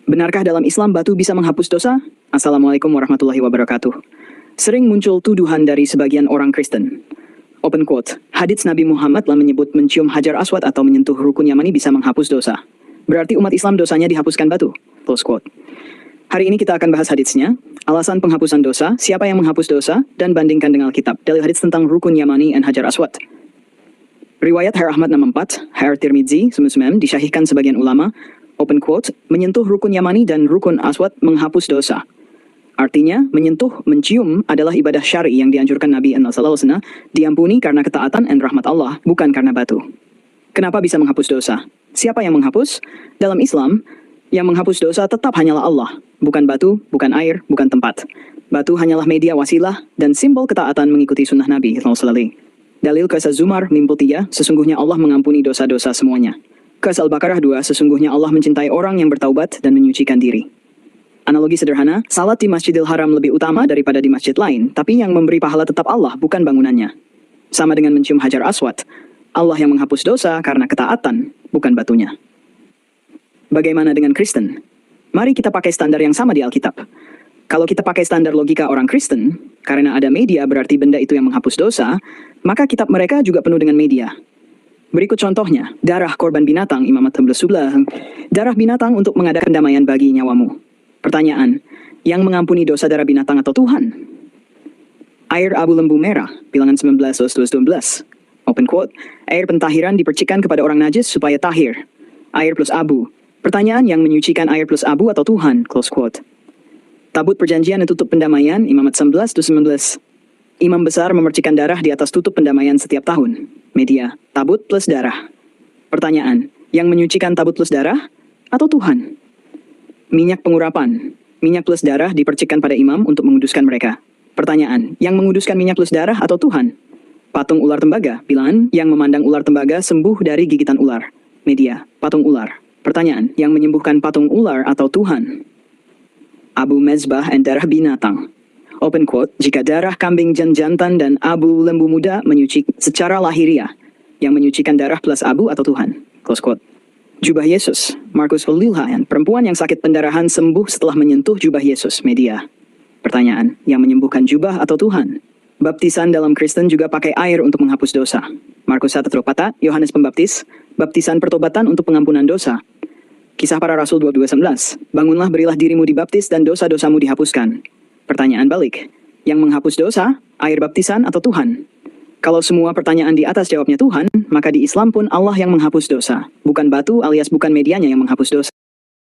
Benarkah dalam Islam batu bisa menghapus dosa? Assalamualaikum warahmatullahi wabarakatuh. Sering muncul tuduhan dari sebagian orang Kristen. Open quote, hadits Nabi Muhammad telah menyebut mencium Hajar Aswad atau menyentuh rukun Yamani bisa menghapus dosa. Berarti umat Islam dosanya dihapuskan batu. Close quote. Hari ini kita akan bahas haditsnya, alasan penghapusan dosa, siapa yang menghapus dosa, dan bandingkan dengan Alkitab. Dalil hadits tentang rukun Yamani dan Hajar Aswad. Riwayat Har Ahmad 64, Har Tirmidzi 99 disyahihkan sebagian ulama, open quote, menyentuh rukun Yamani dan rukun Aswad menghapus dosa. Artinya, menyentuh, mencium adalah ibadah syar'i yang dianjurkan Nabi SAW diampuni karena ketaatan dan rahmat Allah, bukan karena batu. Kenapa bisa menghapus dosa? Siapa yang menghapus? Dalam Islam, yang menghapus dosa tetap hanyalah Allah, bukan batu, bukan air, bukan tempat. Batu hanyalah media wasilah dan simbol ketaatan mengikuti sunnah Nabi SAW. Dalil Qas Az-Zumar 53, sesungguhnya Allah mengampuni dosa-dosa semuanya. Qas Al-Baqarah 2, sesungguhnya Allah mencintai orang yang bertaubat dan menyucikan diri. Analogi sederhana, salat di Masjidil Haram lebih utama daripada di masjid lain, tapi yang memberi pahala tetap Allah, bukan bangunannya. Sama dengan mencium Hajar Aswad, Allah yang menghapus dosa karena ketaatan, bukan batunya. Bagaimana dengan Kristen? Mari kita pakai standar yang sama di Alkitab. Kalau kita pakai standar logika orang Kristen, karena ada media berarti benda itu yang menghapus dosa, maka kitab mereka juga penuh dengan media. Berikut contohnya, darah korban binatang, Imam At-Tablas, darah binatang untuk mengadakan damaian bagi nyawamu. Pertanyaan, yang mengampuni dosa darah binatang atau Tuhan? Air abu lembu merah, bilangan 19:12. Open quote, air pentahiran dipercikan kepada orang najis supaya tahir. Air plus abu. Pertanyaan, yang menyucikan air plus abu atau Tuhan? Close quote. Tabut perjanjian dan tutup pendamaian, Imam At-19:19. Imam besar memercikan darah di atas tutup pendamaian setiap tahun. Media, tabut plus darah. Pertanyaan, yang menyucikan tabut plus darah atau Tuhan? Minyak pengurapan. Minyak plus darah dipercikkan pada imam untuk menguduskan mereka. Pertanyaan, yang menguduskan minyak plus darah atau Tuhan? Patung ular tembaga. Bilangan, yang memandang ular tembaga sembuh dari gigitan ular. Media, patung ular. Pertanyaan, yang menyembuhkan patung ular atau Tuhan? Abu mezbah dan darah binatang. Open quote, jika darah kambing jantan dan abu lembu muda menyucikan secara lahiriah, yang menyucikan darah plus abu atau Tuhan? Close quote. Jubah Yesus, Markus Hulilhayan, perempuan yang sakit pendarahan sembuh setelah menyentuh jubah Yesus. Media. Pertanyaan, yang menyembuhkan jubah atau Tuhan? Baptisan dalam Kristen juga pakai air untuk menghapus dosa. Markus 1:4, Yohanes Pembaptis, baptisan pertobatan untuk pengampunan dosa. Kisah Para Rasul 22:19, bangunlah berilah dirimu dibaptis dan dosa-dosamu dihapuskan. Pertanyaan balik, yang menghapus dosa, air baptisan atau Tuhan? Kalau semua pertanyaan di atas jawabnya Tuhan, maka di Islam pun Allah yang menghapus dosa. Bukan batu alias bukan medianya yang menghapus dosa.